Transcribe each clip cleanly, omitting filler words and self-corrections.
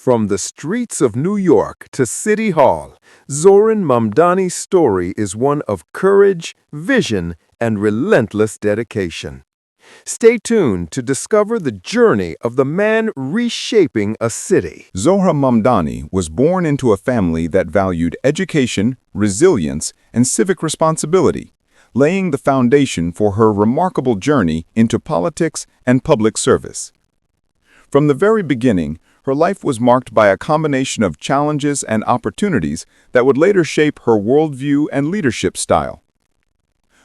From the streets of New York to City Hall, Zohran Mamdani's story is one of courage, vision, and relentless dedication. Stay tuned to discover the journey of the man reshaping a city. Zohran Mamdani was born into a family that valued education, resilience, and civic responsibility, laying the foundation for her remarkable journey into politics and public service. From the very beginning, her life was marked by a combination of challenges and opportunities that would later shape her worldview and leadership style.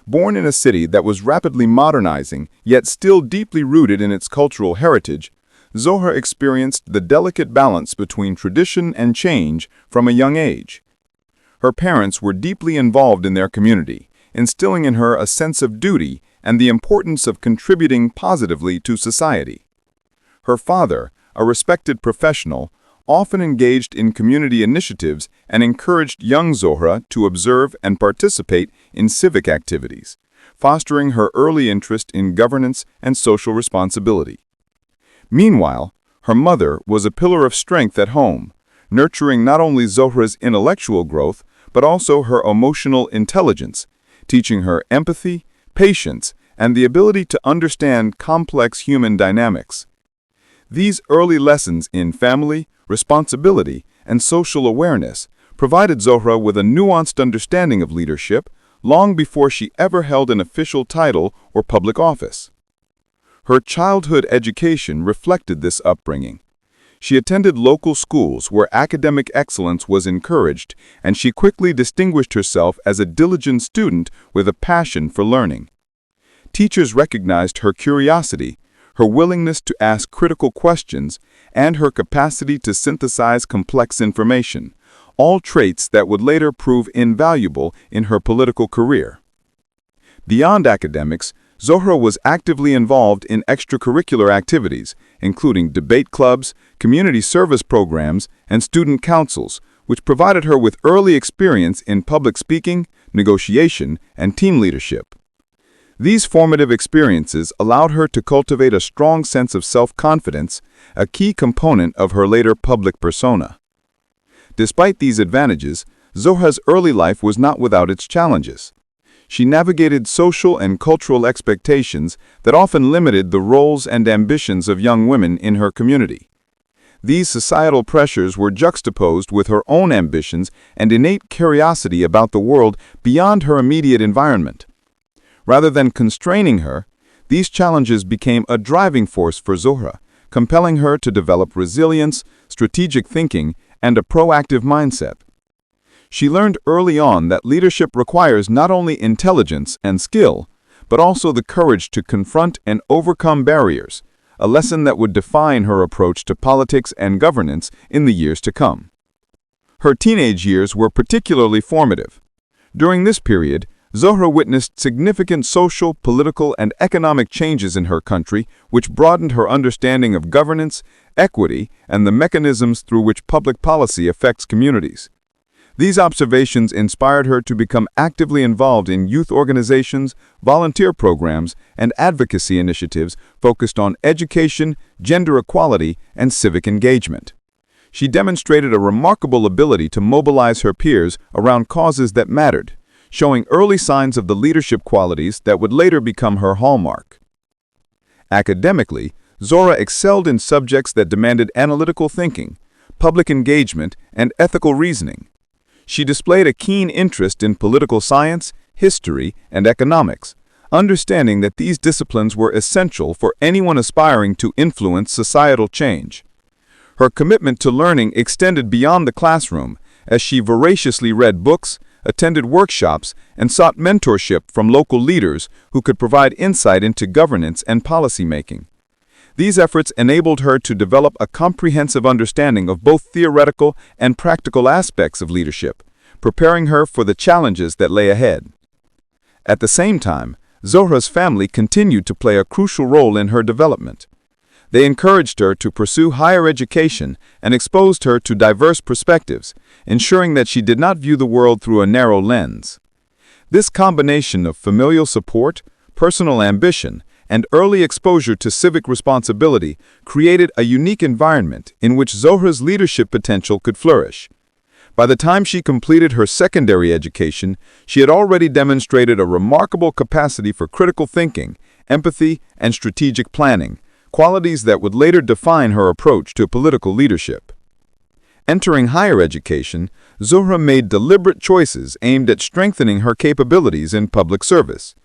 Born in a city that was rapidly modernizing, yet still deeply rooted in its cultural heritage, Zohra experienced the delicate balance between tradition and change from a young age. Her parents were deeply involved in their community, instilling in her a sense of duty and the importance of contributing positively to society. Her father, a respected professional, often engaged in community initiatives and encouraged young Zohra to observe and participate in civic activities, fostering her early interest in governance and social responsibility. Meanwhile, her mother was a pillar of strength at home, nurturing not only Zohra's intellectual growth, but also her emotional intelligence, teaching her empathy, patience, and the ability to understand complex human dynamics. These early lessons in family, responsibility, and social awareness provided Zohra with a nuanced understanding of leadership long before she ever held an official title or public office. Her childhood education reflected this upbringing. She attended local schools where academic excellence was encouraged, and she quickly distinguished herself as a diligent student with a passion for learning. Teachers recognized her curiosity, her willingness to ask critical questions, and her capacity to synthesize complex information, all traits that would later prove invaluable in her political career. Beyond academics, Zohra was actively involved in extracurricular activities, including debate clubs, community service programs, and student councils, which provided her with early experience in public speaking, negotiation, and team leadership. These formative experiences allowed her to cultivate a strong sense of self-confidence, a key component of her later public persona. Despite these advantages, Zohra's early life was not without its challenges. She navigated social and cultural expectations that often limited the roles and ambitions of young women in her community. These societal pressures were juxtaposed with her own ambitions and innate curiosity about the world beyond her immediate environment. Rather than constraining her, these challenges became a driving force for Zohra, compelling her to develop resilience, strategic thinking, and a proactive mindset. She learned early on that leadership requires not only intelligence and skill, but also the courage to confront and overcome barriers, a lesson that would define her approach to politics and governance in the years to come. Her teenage years were particularly formative. During this period, Zohra witnessed significant social, political, and economic changes in her country, which broadened her understanding of governance, equity, and the mechanisms through which public policy affects communities. These observations inspired her to become actively involved in youth organizations, volunteer programs, and advocacy initiatives focused on education, gender equality, and civic engagement. She demonstrated a remarkable ability to mobilize her peers around causes that mattered, showing early signs of the leadership qualities that would later become her hallmark. Academically, Zohra excelled in subjects that demanded analytical thinking, public engagement, and ethical reasoning. She displayed a keen interest in political science, history, and economics, understanding that these disciplines were essential for anyone aspiring to influence societal change. Her commitment to learning extended beyond the classroom, as she voraciously read books, attended workshops, and sought mentorship from local leaders who could provide insight into governance and policymaking. These efforts enabled her to develop a comprehensive understanding of both theoretical and practical aspects of leadership, preparing her for the challenges that lay ahead. At the same time, Zohra's family continued to play a crucial role in her development. They encouraged her to pursue higher education and exposed her to diverse perspectives, ensuring that she did not view the world through a narrow lens. This combination of familial support, personal ambition, and early exposure to civic responsibility created a unique environment in which Zohra's leadership potential could flourish. By the time she completed her secondary education, she had already demonstrated a remarkable capacity for critical thinking, empathy, and strategic planning, qualities that would later define her approach to political leadership. Entering higher education, Zohra made deliberate choices aimed at strengthening her capabilities in public service.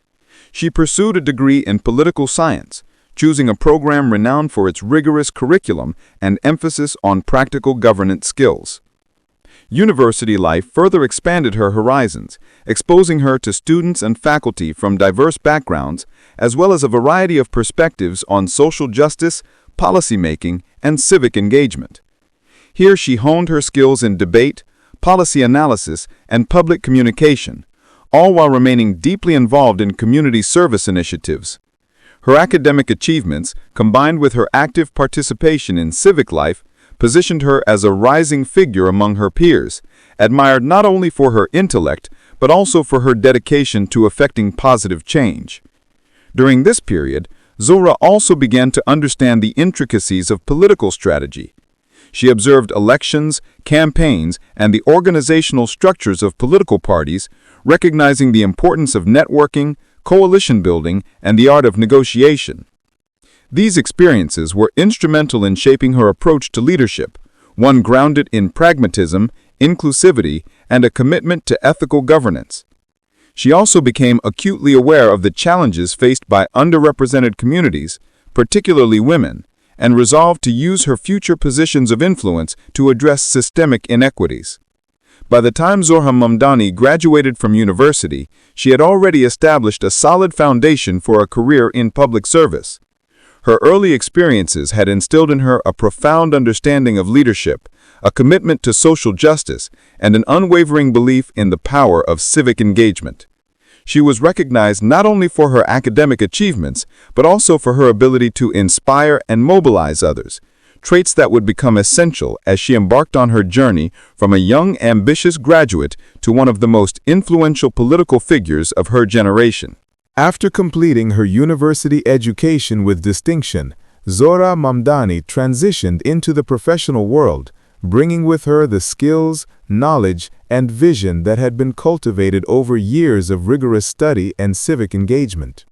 She pursued a degree in political science, choosing a program renowned for its rigorous curriculum and emphasis on practical governance skills. University life further expanded her horizons, exposing her to students and faculty from diverse backgrounds, as well as a variety of perspectives on social justice, policymaking, and civic engagement. Here she honed her skills in debate, policy analysis, and public communication, all while remaining deeply involved in community service initiatives. Her academic achievements, combined with her active participation in civic life, positioned her as a rising figure among her peers, admired not only for her intellect, but also for her dedication to effecting positive change. During this period, Zohra also began to understand the intricacies of political strategy. She observed elections, campaigns, and the organizational structures of political parties, recognizing the importance of networking, coalition building, and the art of negotiation. These experiences were instrumental in shaping her approach to leadership, one grounded in pragmatism, inclusivity, and a commitment to ethical governance. She also became acutely aware of the challenges faced by underrepresented communities, particularly women, and resolved to use her future positions of influence to address systemic inequities. By the time Zohran Mamdani graduated from university, she had already established a solid foundation for a career in public service. Her early experiences had instilled in her a profound understanding of leadership, a commitment to social justice, and an unwavering belief in the power of civic engagement. She was recognized not only for her academic achievements, but also for her ability to inspire and mobilize others, traits that would become essential as she embarked on her journey from a young, ambitious graduate to one of the most influential political figures of her generation. After completing her university education with distinction, Zohran Mamdani transitioned into the professional world, bringing with her the skills, knowledge, and vision that had been cultivated over years of rigorous study and civic engagement.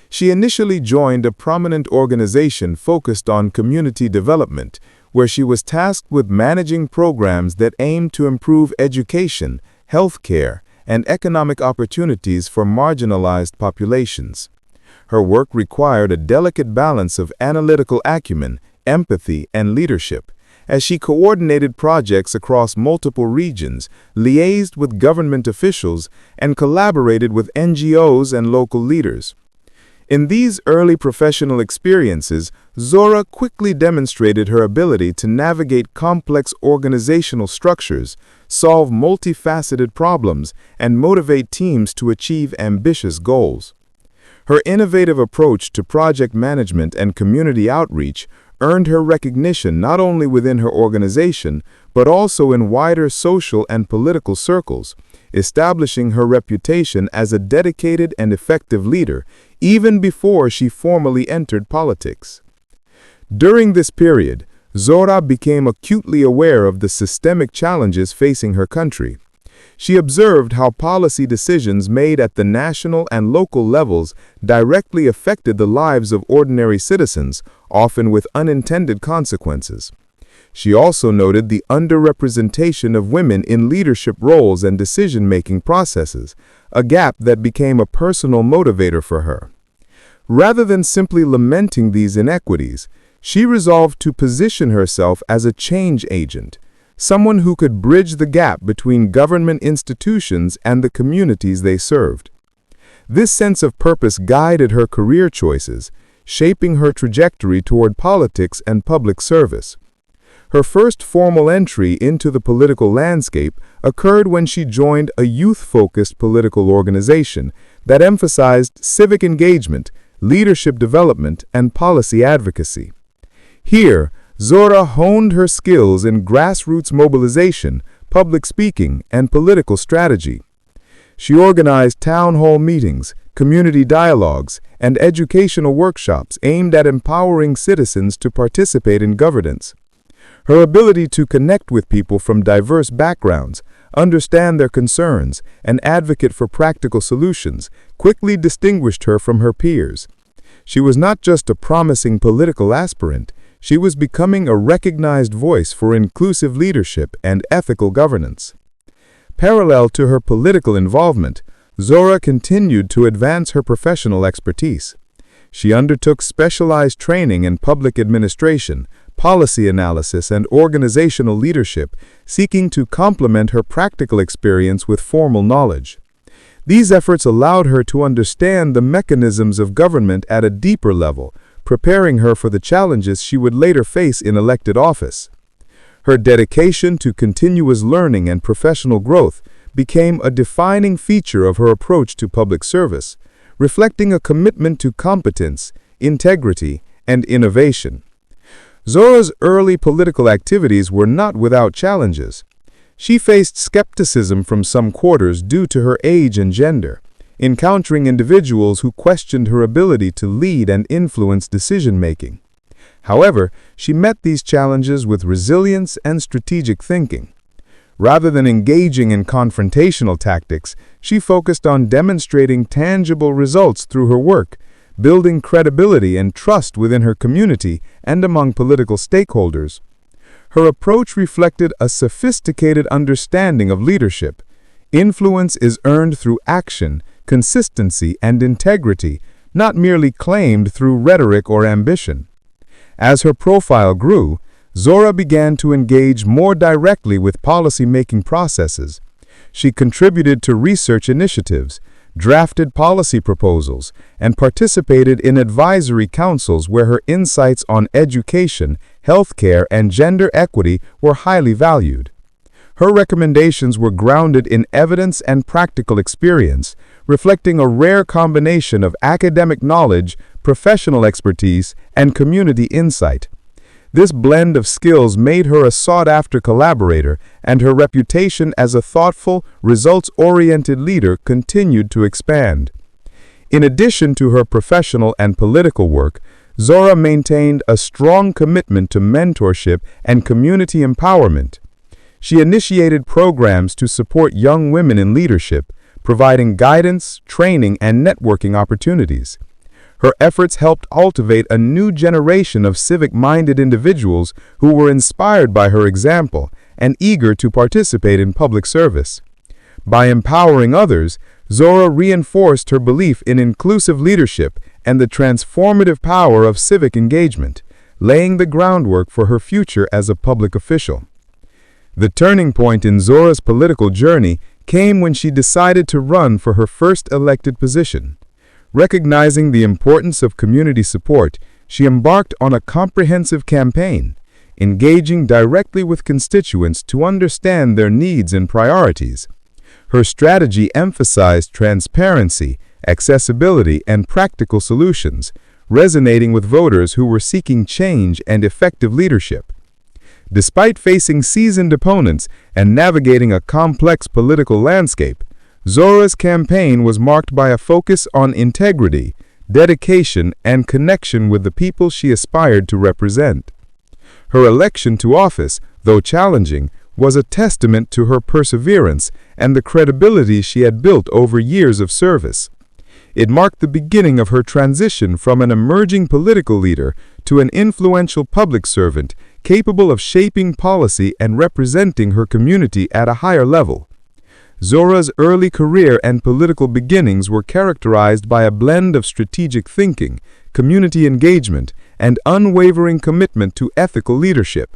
She initially joined a prominent organization focused on community development, where she was tasked with managing programs that aimed to improve education, healthcare, and economic opportunities for marginalized populations. Her work required a delicate balance of analytical acumen, empathy, and leadership, as she coordinated projects across multiple regions, liaised with government officials, and collaborated with NGOs and local leaders. In these early professional experiences, Zohra quickly demonstrated her ability to navigate complex organizational structures, solve multifaceted problems, and motivate teams to achieve ambitious goals. Her innovative approach to project management and community outreach earned her recognition not only within her organization, but also in wider social and political circles, establishing her reputation as a dedicated and effective leader even before she formally entered politics. During this period, Zohra became acutely aware of the systemic challenges facing her country. She observed how policy decisions made at the national and local levels directly affected the lives of ordinary citizens, often with unintended consequences. She also noted the underrepresentation of women in leadership roles and decision-making processes, a gap that became a personal motivator for her. Rather than simply lamenting these inequities, she resolved to position herself as a change agent, someone who could bridge the gap between government institutions and the communities they served. This sense of purpose guided her career choices, shaping her trajectory toward politics and public service. Her first formal entry into the political landscape occurred when she joined a youth-focused political organization that emphasized civic engagement, leadership development, and policy advocacy. Here, Zohra honed her skills in grassroots mobilization, public speaking, and political strategy. She organized town hall meetings, community dialogues, and educational workshops aimed at empowering citizens to participate in governance. Her ability to connect with people from diverse backgrounds, understand their concerns, and advocate for practical solutions quickly distinguished her from her peers. She was not just a promising political aspirant, she was becoming a recognized voice for inclusive leadership and ethical governance. Parallel to her political involvement, Zohra continued to advance her professional expertise. She undertook specialized training in public administration, policy analysis, and organizational leadership, seeking to complement her practical experience with formal knowledge. These efforts allowed her to understand the mechanisms of government at a deeper level, preparing her for the challenges she would later face in elected office. Her dedication to continuous learning and professional growth became a defining feature of her approach to public service, reflecting a commitment to competence, integrity, and innovation. Zohra's early political activities were not without challenges. She faced skepticism from some quarters due to her age and gender, encountering individuals who questioned her ability to lead and influence decision-making. However, she met these challenges with resilience and strategic thinking. Rather than engaging in confrontational tactics, she focused on demonstrating tangible results through her work, building credibility and trust within her community and among political stakeholders. Her approach reflected a sophisticated understanding of leadership. Influence is earned through action, consistency, and integrity, not merely claimed through rhetoric or ambition. As her profile grew, Zohra began to engage more directly with policy-making processes. She contributed to research initiatives, drafted policy proposals, and participated in advisory councils where her insights on education, healthcare, and gender equity were highly valued. Her recommendations were grounded in evidence and practical experience, reflecting a rare combination of academic knowledge, professional expertise, and community insight. This blend of skills made her a sought-after collaborator, and her reputation as a thoughtful, results-oriented leader continued to expand. In addition to her professional and political work, Zohra maintained a strong commitment to mentorship and community empowerment. She initiated programs to support young women in leadership, providing guidance, training, and networking opportunities. Her efforts helped cultivate a new generation of civic-minded individuals who were inspired by her example and eager to participate in public service. By empowering others, Zohra reinforced her belief in inclusive leadership and the transformative power of civic engagement, laying the groundwork for her future as a public official. The turning point in Zohra's political journey came when she decided to run for her first elected position. Recognizing the importance of community support, she embarked on a comprehensive campaign, engaging directly with constituents to understand their needs and priorities. Her strategy emphasized transparency, accessibility, and practical solutions, resonating with voters who were seeking change and effective leadership. Despite facing seasoned opponents and navigating a complex political landscape, Zohra's campaign was marked by a focus on integrity, dedication, and connection with the people she aspired to represent. Her election to office, though challenging, was a testament to her perseverance and the credibility she had built over years of service. It marked the beginning of her transition from an emerging political leader to an influential public servant capable of shaping policy and representing her community at a higher level. Zohra's early career and political beginnings were characterized by a blend of strategic thinking, community engagement, and unwavering commitment to ethical leadership.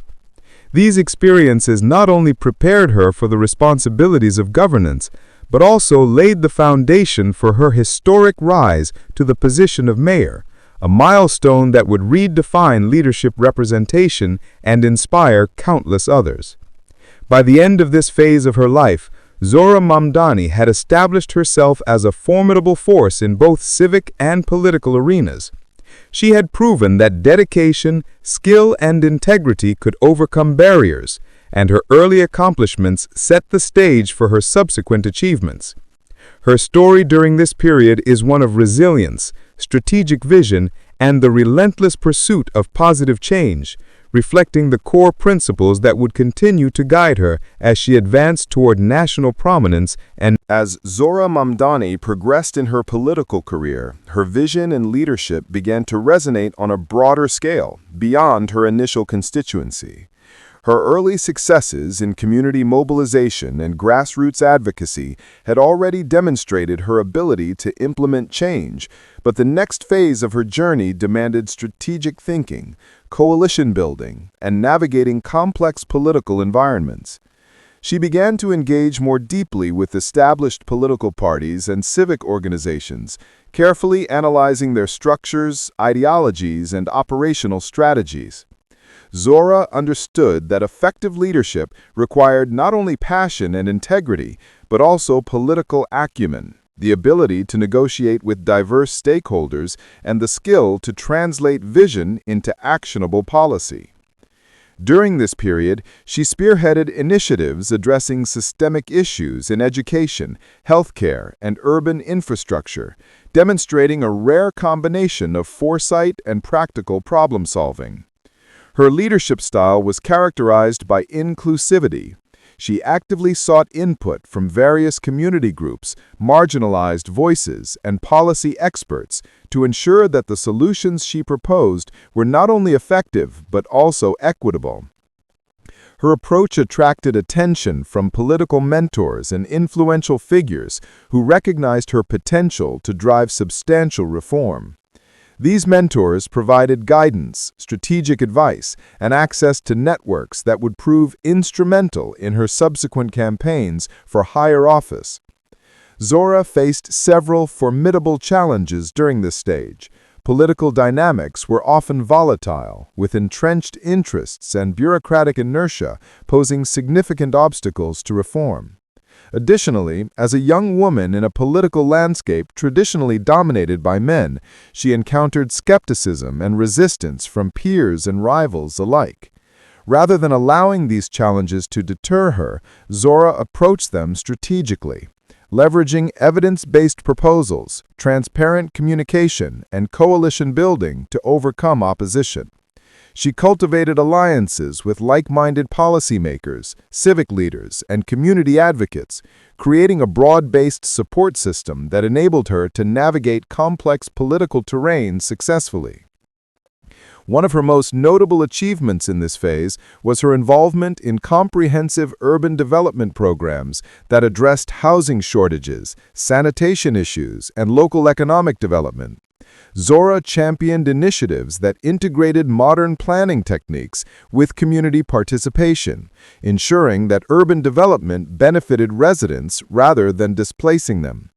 These experiences not only prepared her for the responsibilities of governance, but also laid the foundation for her historic rise to the position of mayor, a milestone that would redefine leadership representation and inspire countless others. By the end of this phase of her life, Zohran Mamdani had established herself as a formidable force in both civic and political arenas. She had proven that dedication, skill, and integrity could overcome barriers, and her early accomplishments set the stage for her subsequent achievements. Her story during this period is one of resilience, strategic vision, and the relentless pursuit of positive change, reflecting the core principles that would continue to guide her as she advanced toward national prominence. And as Zohran Mamdani progressed in her political career, her vision and leadership began to resonate on a broader scale, beyond her initial constituency. Her early successes in community mobilization and grassroots advocacy had already demonstrated her ability to implement change, but the next phase of her journey demanded strategic thinking, coalition building, and navigating complex political environments. She began to engage more deeply with established political parties and civic organizations, carefully analyzing their structures, ideologies, and operational strategies. Zohran understood that effective leadership required not only passion and integrity, but also political acumen, the ability to negotiate with diverse stakeholders, and the skill to translate vision into actionable policy. During this period, she spearheaded initiatives addressing systemic issues in education, healthcare, and urban infrastructure, demonstrating a rare combination of foresight and practical problem-solving. Her leadership style was characterized by inclusivity. She actively sought input from various community groups, marginalized voices, and policy experts to ensure that the solutions she proposed were not only effective but also equitable. Her approach attracted attention from political mentors and influential figures who recognized her potential to drive substantial reform. These mentors provided guidance, strategic advice, and access to networks that would prove instrumental in her subsequent campaigns for higher office. Zohran faced several formidable challenges during this stage. Political dynamics were often volatile, with entrenched interests and bureaucratic inertia posing significant obstacles to reform. Additionally, as a young woman in a political landscape traditionally dominated by men, she encountered skepticism and resistance from peers and rivals alike. Rather than allowing these challenges to deter her, Zohran approached them strategically, leveraging evidence-based proposals, transparent communication, and coalition building to overcome opposition. She cultivated alliances with like-minded policymakers, civic leaders, and community advocates, creating a broad-based support system that enabled her to navigate complex political terrain successfully. One of her most notable achievements in this phase was her involvement in comprehensive urban development programs that addressed housing shortages, sanitation issues, and local economic development. Zohran championed initiatives that integrated modern planning techniques with community participation, ensuring that urban development benefited residents rather than displacing them.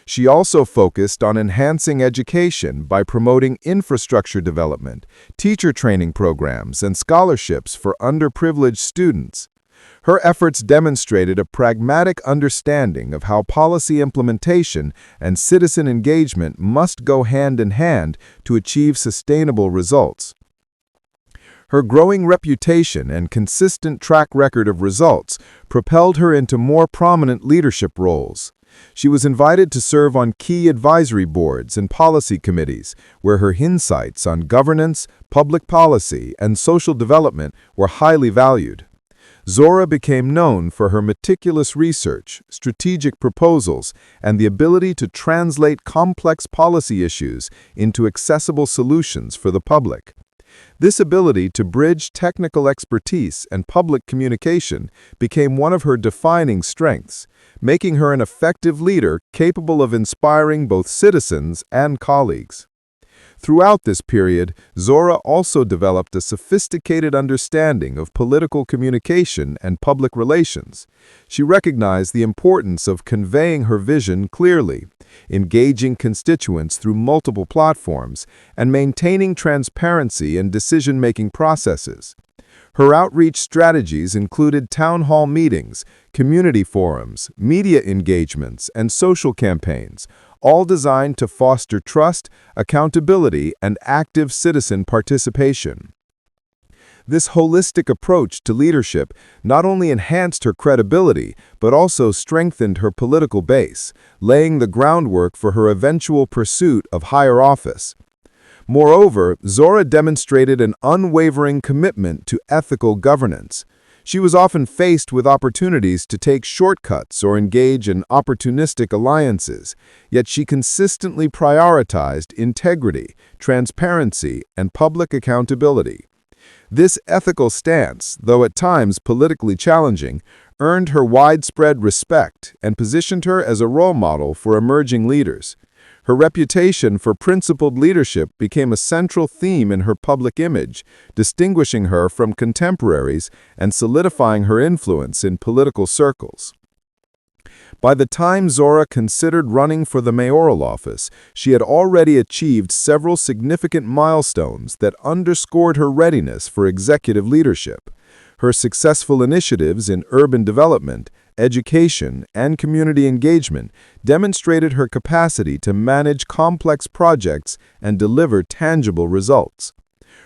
She also focused on enhancing education by promoting infrastructure development, teacher training programs, and scholarships for underprivileged students. Her efforts demonstrated a pragmatic understanding of how policy implementation and citizen engagement must go hand in hand to achieve sustainable results. Her growing reputation and consistent track record of results propelled her into more prominent leadership roles. She was invited to serve on key advisory boards and policy committees, where her insights on governance, public policy, and social development were highly valued. Zohran became known for her meticulous research, strategic proposals, and the ability to translate complex policy issues into accessible solutions for the public. This ability to bridge technical expertise and public communication became one of her defining strengths, making her an effective leader capable of inspiring both citizens and colleagues. Throughout this period, Zohran also developed a sophisticated understanding of political communication and public relations. She recognized the importance of conveying her vision clearly, engaging constituents through multiple platforms, and maintaining transparency in decision-making processes. Her outreach strategies included town hall meetings, community forums, media engagements, and social campaigns, all designed to foster trust, accountability, and active citizen participation. This holistic approach to leadership not only enhanced her credibility, but also strengthened her political base, laying the groundwork for her eventual pursuit of higher office. Moreover, Zohra demonstrated an unwavering commitment to ethical governance. She was often faced with opportunities to take shortcuts or engage in opportunistic alliances, yet she consistently prioritized integrity, transparency, and public accountability. This ethical stance, though at times politically challenging, earned her widespread respect and positioned her as a role model for emerging leaders. Her reputation for principled leadership became a central theme in her public image, distinguishing her from contemporaries and solidifying her influence in political circles. By the time Zohra considered running for the mayoral office, she had already achieved several significant milestones that underscored her readiness for executive leadership. Her successful initiatives in urban development, education, and community engagement demonstrated her capacity to manage complex projects and deliver tangible results.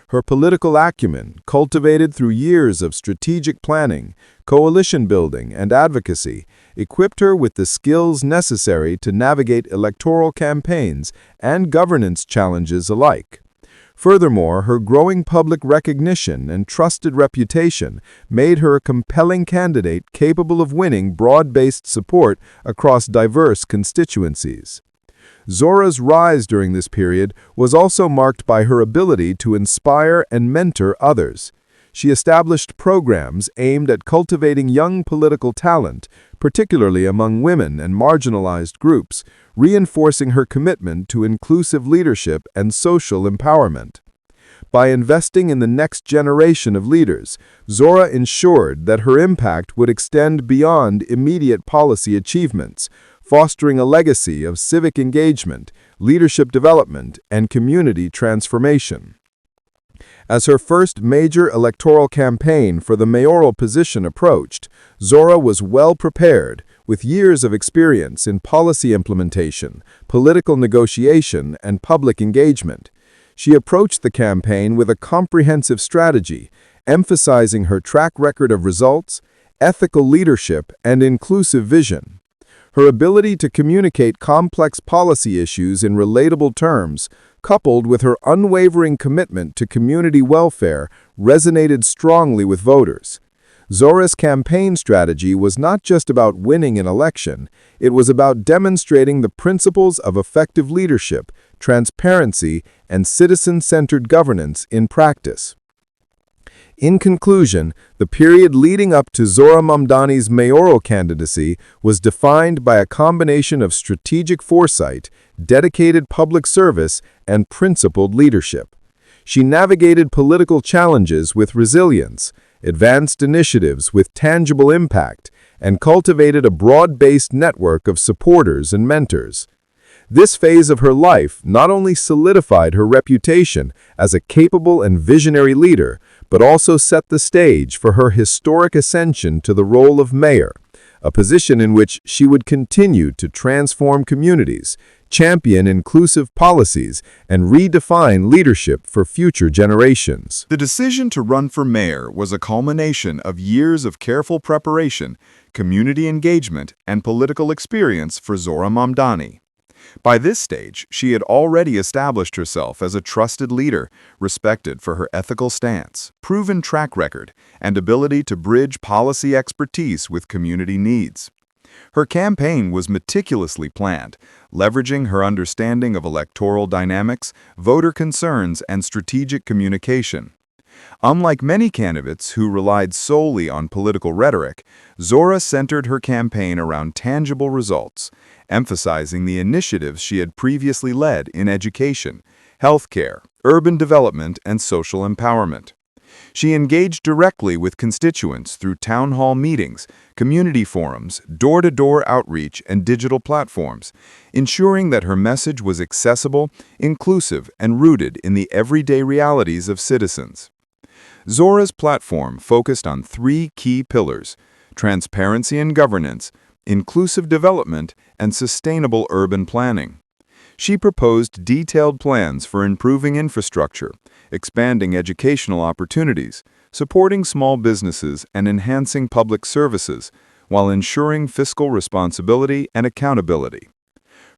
Her political acumen, cultivated through years of strategic planning, coalition building, and advocacy, equipped her with the skills necessary to navigate electoral campaigns and governance challenges alike. Furthermore, her growing public recognition and trusted reputation made her a compelling candidate capable of winning broad-based support across diverse constituencies. Zohra's rise during this period was also marked by her ability to inspire and mentor others. She established programs aimed at cultivating young political talent, particularly among women and marginalized groups, reinforcing her commitment to inclusive leadership and social empowerment. By investing in the next generation of leaders, Zohra ensured that her impact would extend beyond immediate policy achievements, fostering a legacy of civic engagement, leadership development, and community transformation. As her first major electoral campaign for the mayoral position approached, Zohra was well prepared, with years of experience in policy implementation, political negotiation, and public engagement. She approached the campaign with a comprehensive strategy, emphasizing her track record of results, ethical leadership, and inclusive vision. Her ability to communicate complex policy issues in relatable terms, coupled with her unwavering commitment to community welfare, resonated strongly with voters. Zohra's campaign strategy was not just about winning an election, it was about demonstrating the principles of effective leadership, transparency, and citizen-centered governance in practice. In conclusion, the period leading up to Zohran Mamdani's mayoral candidacy was defined by a combination of strategic foresight, dedicated public service, and principled leadership. She navigated political challenges with resilience, advanced initiatives with tangible impact, and cultivated a broad-based network of supporters and mentors. This phase of her life not only solidified her reputation as a capable and visionary leader, but also set the stage for her historic ascension to the role of mayor, a position in which she would continue to transform communities, champion inclusive policies, and redefine leadership for future generations. The decision to run for mayor was a culmination of years of careful preparation, community engagement, and political experience for Zohran Mamdani. By this stage, she had already established herself as a trusted leader, respected for her ethical stance, proven track record, and ability to bridge policy expertise with community needs. Her campaign was meticulously planned, leveraging her understanding of electoral dynamics, voter concerns, and strategic communication. Unlike many candidates who relied solely on political rhetoric, Zohra centered her campaign around tangible results, emphasizing the initiatives she had previously led in education, healthcare, urban development, and social empowerment. She engaged directly with constituents through town hall meetings, community forums, door-to-door outreach, and digital platforms, ensuring that her message was accessible, inclusive, and rooted in the everyday realities of citizens. Zohra's platform focused on three key pillars: transparency and governance, inclusive development, and sustainable urban planning. She proposed detailed plans for improving infrastructure, expanding educational opportunities, supporting small businesses and enhancing public services, while ensuring fiscal responsibility and accountability.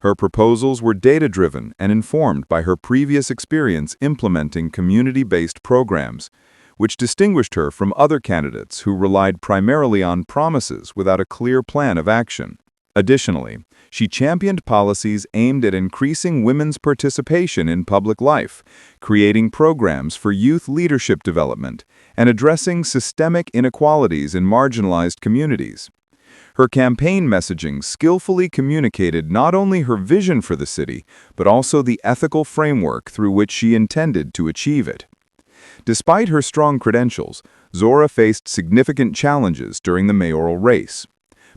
Her proposals were data-driven and informed by her previous experience implementing community-based programs, which distinguished her from other candidates who relied primarily on promises without a clear plan of action. Additionally, she championed policies aimed at increasing women's participation in public life, creating programs for youth leadership development, and addressing systemic inequalities in marginalized communities. Her campaign messaging skillfully communicated not only her vision for the city, but also the ethical framework through which she intended to achieve it. Despite her strong credentials, Zohra faced significant challenges during the mayoral race.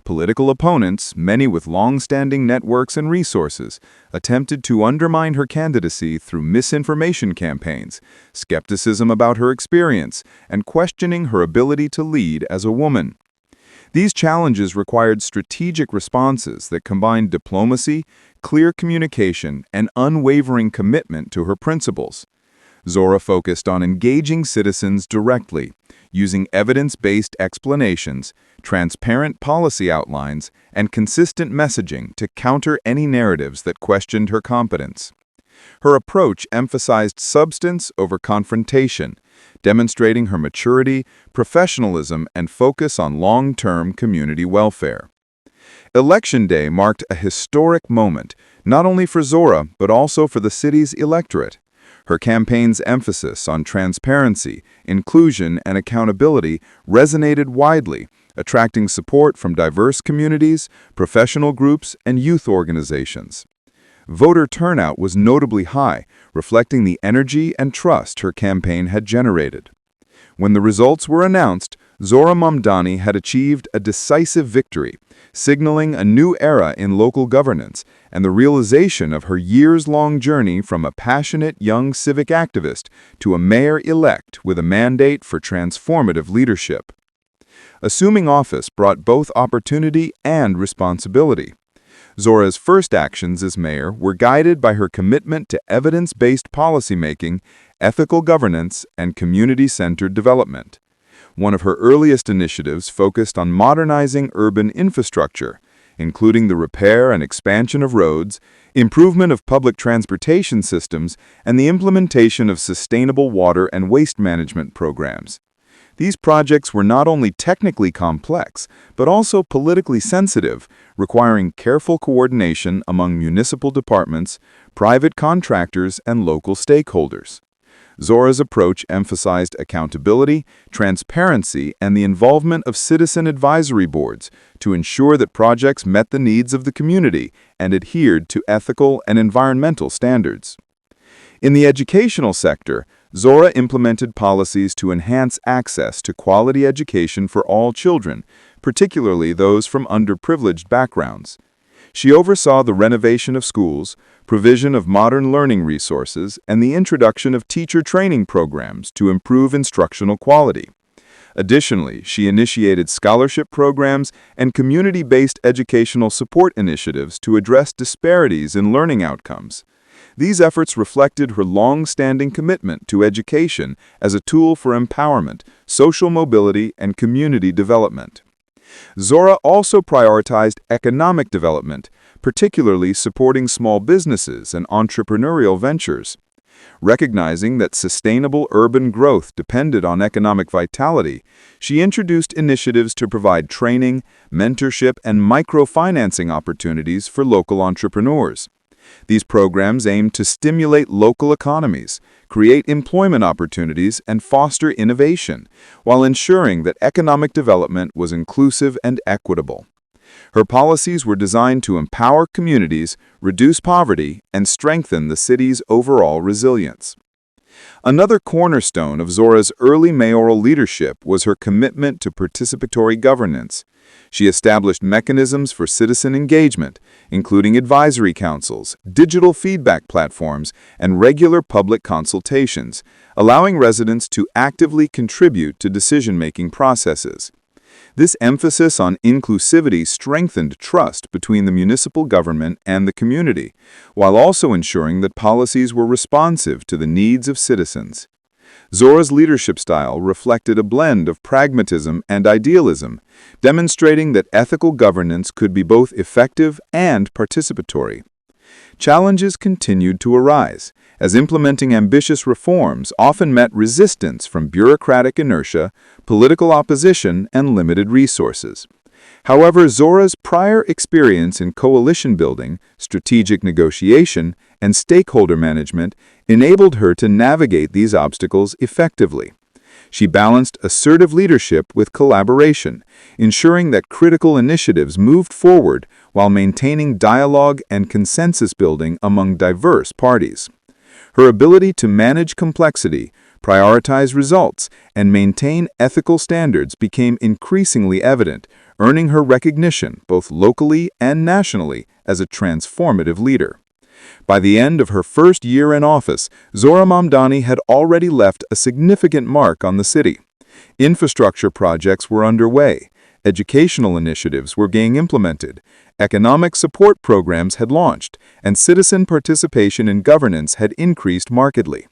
Political opponents, many with long-standing networks and resources, attempted to undermine her candidacy through misinformation campaigns, skepticism about her experience, and questioning her ability to lead as a woman. These challenges required strategic responses that combined diplomacy, clear communication, and unwavering commitment to her principles. Zohra focused on engaging citizens directly, using evidence-based explanations, transparent policy outlines, and consistent messaging to counter any narratives that questioned her competence. Her approach emphasized substance over confrontation, demonstrating her maturity, professionalism, and focus on long-term community welfare. Election Day marked a historic moment, not only for Zohra, but also for the city's electorate. Her campaign's emphasis on transparency, inclusion, and accountability resonated widely, attracting support from diverse communities, professional groups, and youth organizations. Voter turnout was notably high, reflecting the energy and trust her campaign had generated. When the results were announced, Zohran Mamdani had achieved a decisive victory, signaling a new era in local governance and the realization of her years-long journey from a passionate young civic activist to a mayor-elect with a mandate for transformative leadership. Assuming office brought both opportunity and responsibility. Zohra's first actions as mayor were guided by her commitment to evidence-based policymaking, ethical governance, and community-centered development. One of her earliest initiatives focused on modernizing urban infrastructure, including the repair and expansion of roads, improvement of public transportation systems, and the implementation of sustainable water and waste management programs. These projects were not only technically complex, but also politically sensitive, requiring careful coordination among municipal departments, private contractors, and local stakeholders. Zohra's approach emphasized accountability, transparency, and the involvement of citizen advisory boards to ensure that projects met the needs of the community and adhered to ethical and environmental standards. In the educational sector, Zohra implemented policies to enhance access to quality education for all children, particularly those from underprivileged backgrounds. She oversaw the renovation of schools, provision of modern learning resources, and the introduction of teacher training programs to improve instructional quality. Additionally, she initiated scholarship programs and community-based educational support initiatives to address disparities in learning outcomes. These efforts reflected her long-standing commitment to education as a tool for empowerment, social mobility, and community development. Zohra also prioritized economic development, particularly supporting small businesses and entrepreneurial ventures. Recognizing that sustainable urban growth depended on economic vitality, she introduced initiatives to provide training, mentorship, and microfinancing opportunities for local entrepreneurs. These programs aimed to stimulate local economies, create employment opportunities, and foster innovation, while ensuring that economic development was inclusive and equitable. Her policies were designed to empower communities, reduce poverty, and strengthen the city's overall resilience. Another cornerstone of Zohra's early mayoral leadership was her commitment to participatory governance. She established mechanisms for citizen engagement, including advisory councils, digital feedback platforms, and regular public consultations, allowing residents to actively contribute to decision-making processes. This emphasis on inclusivity strengthened trust between the municipal government and the community, while also ensuring that policies were responsive to the needs of citizens. Zohra's leadership style reflected a blend of pragmatism and idealism, demonstrating that ethical governance could be both effective and participatory. Challenges continued to arise, as implementing ambitious reforms often met resistance from bureaucratic inertia, political opposition, and limited resources. However, Zohra's prior experience in coalition building, strategic negotiation, and stakeholder management enabled her to navigate these obstacles effectively. She balanced assertive leadership with collaboration, ensuring that critical initiatives moved forward while maintaining dialogue and consensus building among diverse parties. Her ability to manage complexity, prioritize results, and maintain ethical standards became increasingly evident, earning her recognition both locally and nationally as a transformative leader. By the end of her first year in office, Zohran Mamdani had already left a significant mark on the city. Infrastructure projects were underway, educational initiatives were being implemented, economic support programs had launched, and citizen participation in governance had increased markedly.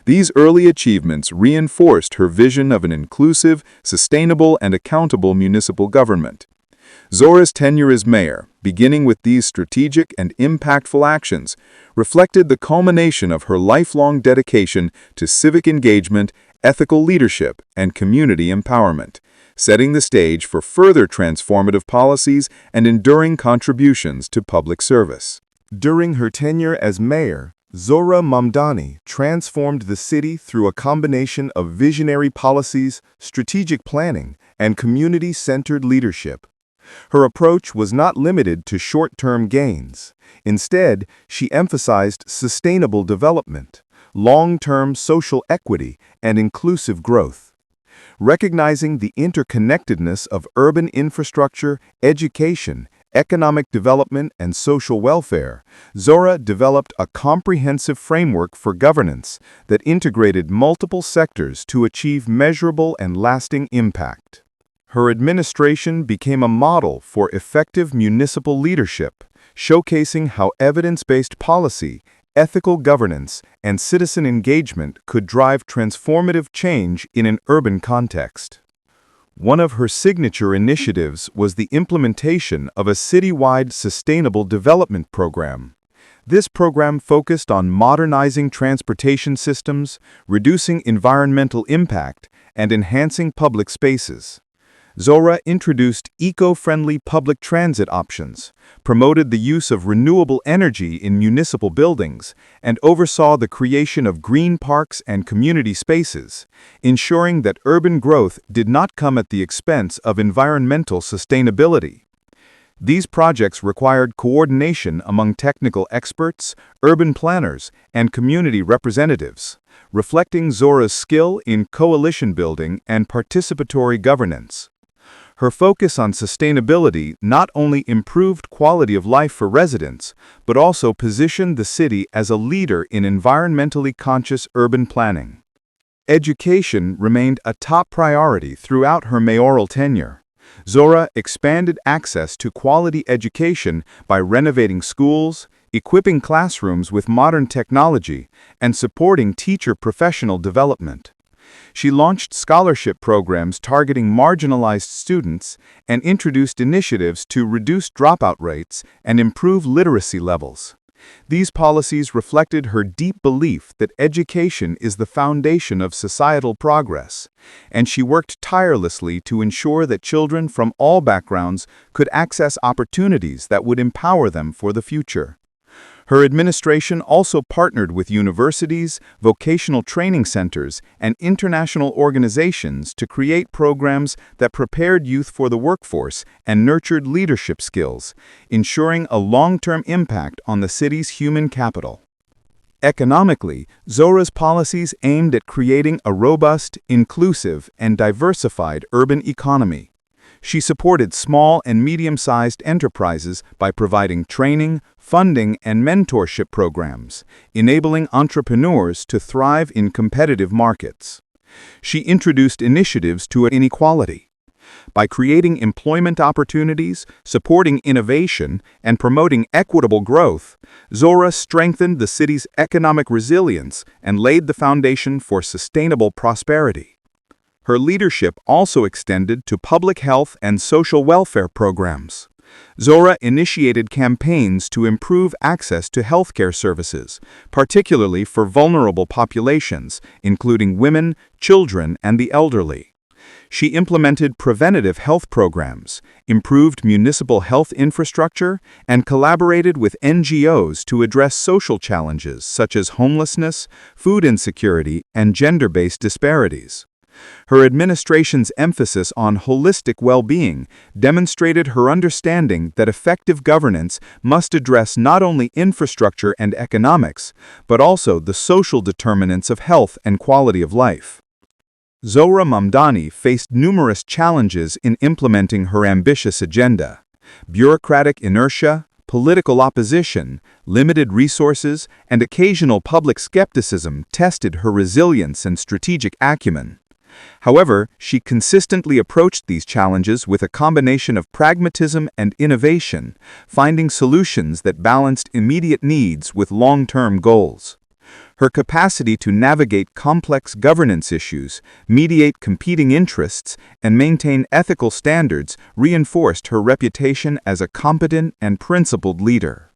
These early achievements reinforced her vision of an inclusive, sustainable, and accountable municipal government. Zohra's tenure as mayor, beginning with these strategic and impactful actions, reflected the culmination of her lifelong dedication to civic engagement, ethical leadership, and community empowerment, setting the stage for further transformative policies and enduring contributions to public service. During her tenure as mayor, Zohran Mamdani transformed the city through a combination of visionary policies, strategic planning, and community-centered leadership. Her approach was not limited to short-term gains. Instead, she emphasized sustainable development, long-term social equity, and inclusive growth. Recognizing the interconnectedness of urban infrastructure, education, economic development, and social welfare, Zohran developed a comprehensive framework for governance that integrated multiple sectors to achieve measurable and lasting impact. Her administration became a model for effective municipal leadership, showcasing how evidence-based policy, ethical governance, and citizen engagement could drive transformative change in an urban context. One of her signature initiatives was the implementation of a citywide sustainable development program. This program focused on modernizing transportation systems, reducing environmental impact, and enhancing public spaces. Zohran introduced eco-friendly public transit options, promoted the use of renewable energy in municipal buildings, and oversaw the creation of green parks and community spaces, ensuring that urban growth did not come at the expense of environmental sustainability. These projects required coordination among technical experts, urban planners, and community representatives, reflecting Zohran's skill in coalition building and participatory governance. Her focus on sustainability not only improved quality of life for residents, but also positioned the city as a leader in environmentally conscious urban planning. Education remained a top priority throughout her mayoral tenure. Zohran expanded access to quality education by renovating schools, equipping classrooms with modern technology, and supporting teacher professional development. She launched scholarship programs targeting marginalized students and introduced initiatives to reduce dropout rates and improve literacy levels. These policies reflected her deep belief that education is the foundation of societal progress, and she worked tirelessly to ensure that children from all backgrounds could access opportunities that would empower them for the future. Her administration also partnered with universities, vocational training centers, and international organizations to create programs that prepared youth for the workforce and nurtured leadership skills, ensuring a long-term impact on the city's human capital. Economically, Zohran's policies aimed at creating a robust, inclusive, and diversified urban economy. She supported small and medium-sized enterprises by providing training, funding, and mentorship programs, enabling entrepreneurs to thrive in competitive markets. She introduced initiatives to inequality. By creating employment opportunities, supporting innovation, and promoting equitable growth, Zohra strengthened the city's economic resilience and laid the foundation for sustainable prosperity. Her leadership also extended to public health and social welfare programs. Zohra initiated campaigns to improve access to healthcare services, particularly for vulnerable populations, including women, children, and the elderly. She implemented preventative health programs, improved municipal health infrastructure, and collaborated with NGOs to address social challenges such as homelessness, food insecurity, and gender-based disparities. Her administration's emphasis on holistic well-being demonstrated her understanding that effective governance must address not only infrastructure and economics, but also the social determinants of health and quality of life. Zohran Mamdani faced numerous challenges in implementing her ambitious agenda. Bureaucratic inertia, political opposition, limited resources, and occasional public skepticism tested her resilience and strategic acumen. However, she consistently approached these challenges with a combination of pragmatism and innovation, finding solutions that balanced immediate needs with long-term goals. Her capacity to navigate complex governance issues, mediate competing interests, and maintain ethical standards reinforced her reputation as a competent and principled leader.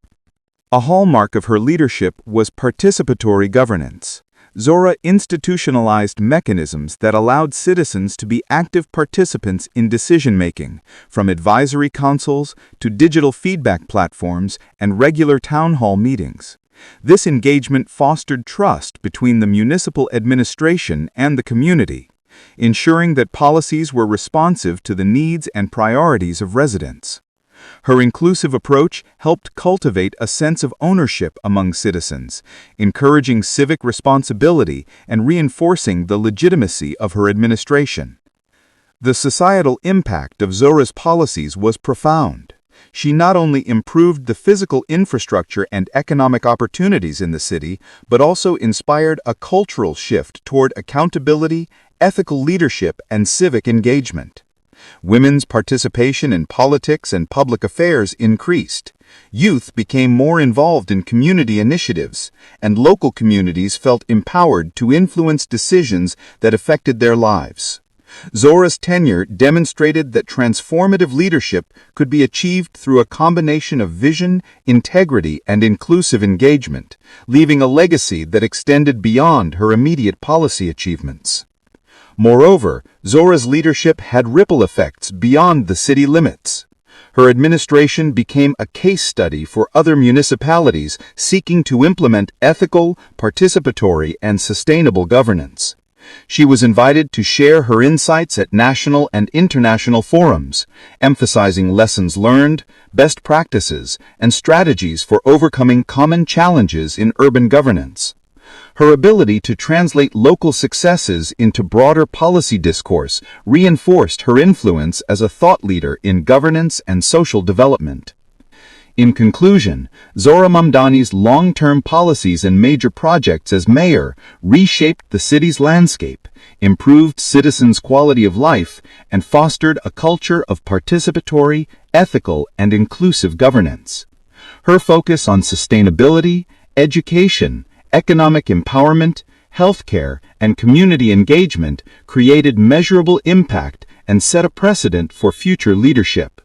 A hallmark of her leadership was participatory governance. Zohra institutionalized mechanisms that allowed citizens to be active participants in decision-making, from advisory councils to digital feedback platforms and regular town hall meetings. This engagement fostered trust between the municipal administration and the community, ensuring that policies were responsive to the needs and priorities of residents. Her inclusive approach helped cultivate a sense of ownership among citizens, encouraging civic responsibility and reinforcing the legitimacy of her administration. The societal impact of Zohra's policies was profound. She not only improved the physical infrastructure and economic opportunities in the city, but also inspired a cultural shift toward accountability, ethical leadership, and civic engagement. Women's participation in politics and public affairs increased. Youth became more involved in community initiatives, and local communities felt empowered to influence decisions that affected their lives. Zohra's tenure demonstrated that transformative leadership could be achieved through a combination of vision, integrity, and inclusive engagement, leaving a legacy that extended beyond her immediate policy achievements. Moreover, Zohra's leadership had ripple effects beyond the city limits. Her administration became a case study for other municipalities seeking to implement ethical, participatory, and sustainable governance. She was invited to share her insights at national and international forums, emphasizing lessons learned, best practices, and strategies for overcoming common challenges in urban governance. Her ability to translate local successes into broader policy discourse reinforced her influence as a thought leader in governance and social development. In conclusion, Zohran Mamdani's long-term policies and major projects as mayor reshaped the city's landscape, improved citizens' quality of life, and fostered a culture of participatory, ethical, and inclusive governance. Her focus on sustainability, education, economic empowerment, healthcare, and community engagement created measurable impact and set a precedent for future leadership.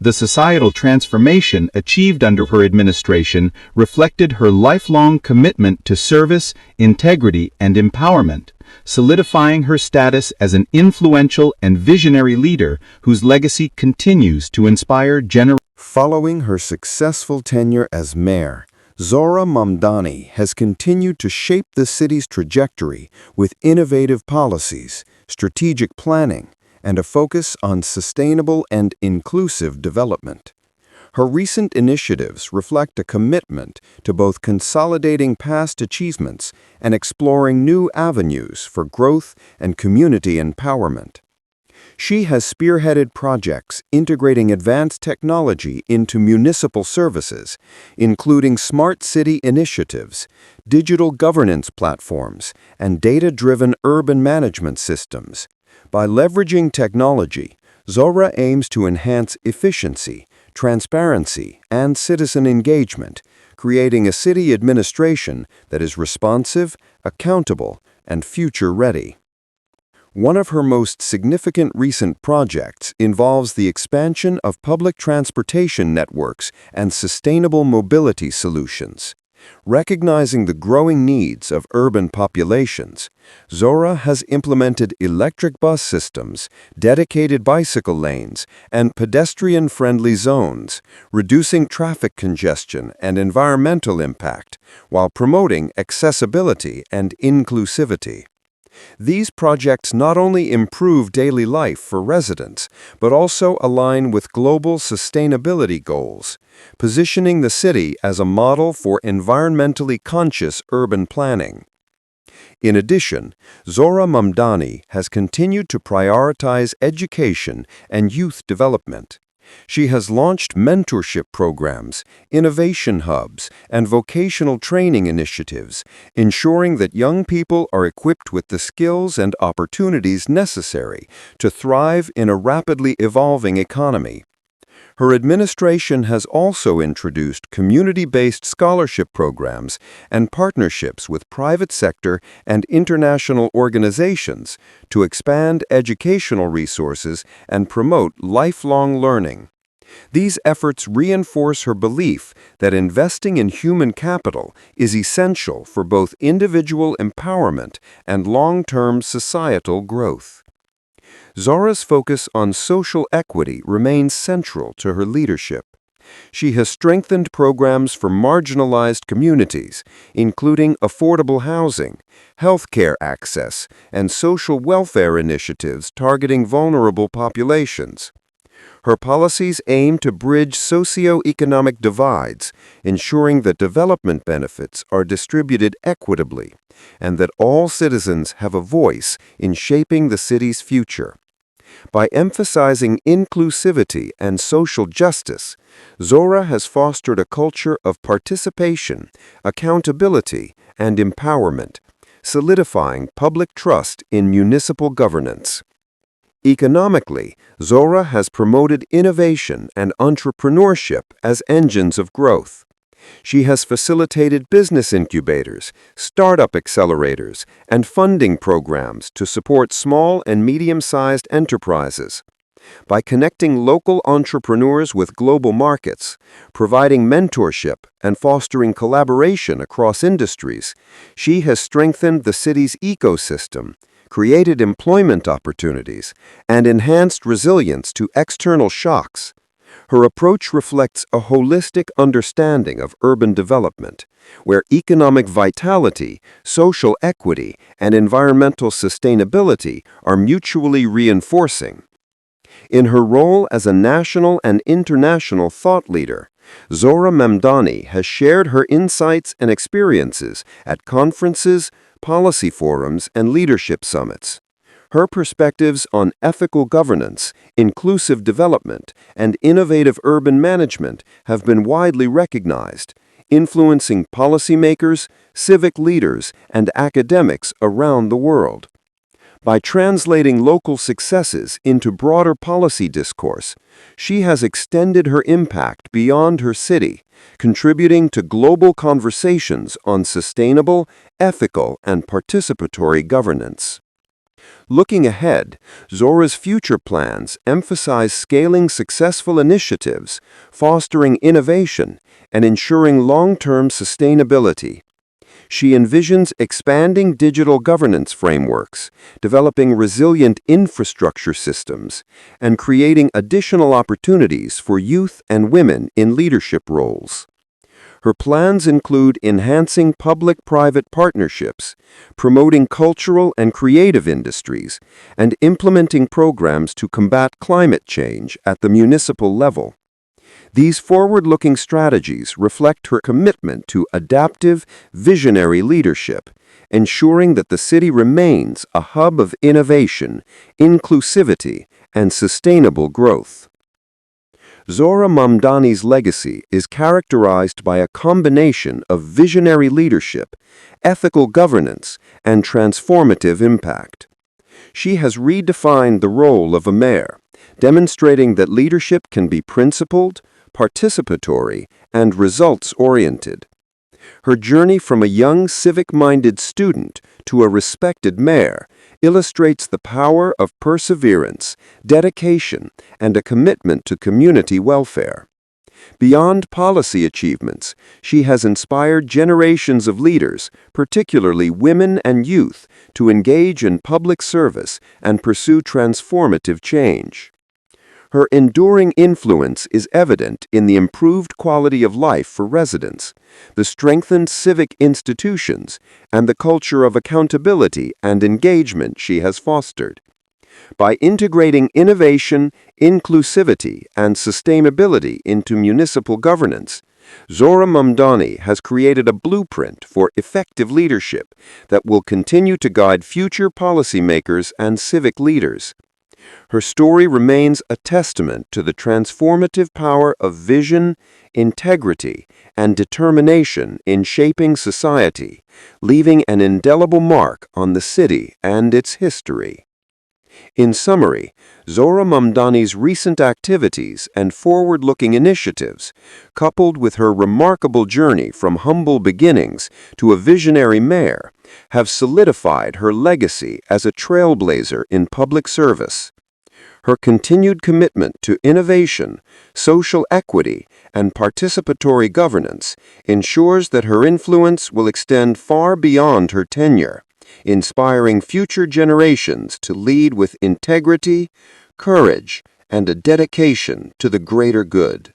The societal transformation achieved under her administration reflected her lifelong commitment to service, integrity, and empowerment, solidifying her status as an influential and visionary leader whose legacy continues to inspire generations. Following her successful tenure as mayor, Zohran Mamdani has continued to shape the city's trajectory with innovative policies, strategic planning, and a focus on sustainable and inclusive development. Her recent initiatives reflect a commitment to both consolidating past achievements and exploring new avenues for growth and community empowerment. She has spearheaded projects integrating advanced technology into municipal services, including smart city initiatives, digital governance platforms, and data-driven urban management systems. By leveraging technology, Zohra aims to enhance efficiency, transparency, and citizen engagement, creating a city administration that is responsive, accountable, and future-ready. One of her most significant recent projects involves the expansion of public transportation networks and sustainable mobility solutions. Recognizing the growing needs of urban populations, Zohra has implemented electric bus systems, dedicated bicycle lanes, and pedestrian-friendly zones, reducing traffic congestion and environmental impact, while promoting accessibility and inclusivity. These projects not only improve daily life for residents, but also align with global sustainability goals, positioning the city as a model for environmentally conscious urban planning. In addition, Zohran Mamdani has continued to prioritize education and youth development. She has launched mentorship programs, innovation hubs, and vocational training initiatives, ensuring that young people are equipped with the skills and opportunities necessary to thrive in a rapidly evolving economy. Her administration has also introduced community-based scholarship programs and partnerships with private sector and international organizations to expand educational resources and promote lifelong learning. These efforts reinforce her belief that investing in human capital is essential for both individual empowerment and long-term societal growth. Zohra's focus on social equity remains central to her leadership. She has strengthened programs for marginalized communities, including affordable housing, healthcare access, and social welfare initiatives targeting vulnerable populations. Her policies aim to bridge socio-economic divides, ensuring that development benefits are distributed equitably, and that all citizens have a voice in shaping the city's future. By emphasizing inclusivity and social justice, Zohra has fostered a culture of participation, accountability, and empowerment, solidifying public trust in municipal governance. Economically, Zohra has promoted innovation and entrepreneurship as engines of growth. She has facilitated business incubators, startup accelerators, and funding programs to support small and medium-sized enterprises. By connecting local entrepreneurs with global markets, providing mentorship, and fostering collaboration across industries, she has strengthened the city's ecosystem, created employment opportunities, and enhanced resilience to external shocks. Her approach reflects a holistic understanding of urban development, where economic vitality, social equity, and environmental sustainability are mutually reinforcing. In her role as a national and international thought leader, Zohran Mamdani has shared her insights and experiences at conferences, policy forums, and leadership summits. Her perspectives on ethical governance, inclusive development, and innovative urban management have been widely recognized, influencing policymakers, civic leaders, and academics around the world. By translating local successes into broader policy discourse, she has extended her impact beyond her city, contributing to global conversations on sustainable, ethical, and participatory governance. Looking ahead, Zohra's future plans emphasize scaling successful initiatives, fostering innovation, and ensuring long-term sustainability. She envisions expanding digital governance frameworks, developing resilient infrastructure systems, and creating additional opportunities for youth and women in leadership roles. Her plans include enhancing public-private partnerships, promoting cultural and creative industries, and implementing programs to combat climate change at the municipal level. These forward-looking strategies reflect her commitment to adaptive, visionary leadership, ensuring that the city remains a hub of innovation, inclusivity, and sustainable growth. Zohran Mamdani's legacy is characterized by a combination of visionary leadership, ethical governance, and transformative impact. She has redefined the role of a mayor, demonstrating that leadership can be principled, participatory, and results-oriented. Her journey from a young civic-minded student to a respected mayor illustrates the power of perseverance, dedication, and a commitment to community welfare. Beyond policy achievements, she has inspired generations of leaders, particularly women and youth, to engage in public service and pursue transformative change. Her enduring influence is evident in the improved quality of life for residents, the strengthened civic institutions, and the culture of accountability and engagement she has fostered. By integrating innovation, inclusivity, and sustainability into municipal governance, Zohran Mamdani has created a blueprint for effective leadership that will continue to guide future policymakers and civic leaders. Her story remains a testament to the transformative power of vision, integrity, and determination in shaping society, leaving an indelible mark on the city and its history. In summary, Zohran Mamdani's recent activities and forward-looking initiatives, coupled with her remarkable journey from humble beginnings to a visionary mayor, have solidified her legacy as a trailblazer in public service. Her continued commitment to innovation, social equity, and participatory governance ensures that her influence will extend far beyond her tenure, inspiring future generations to lead with integrity, courage, and a dedication to the greater good.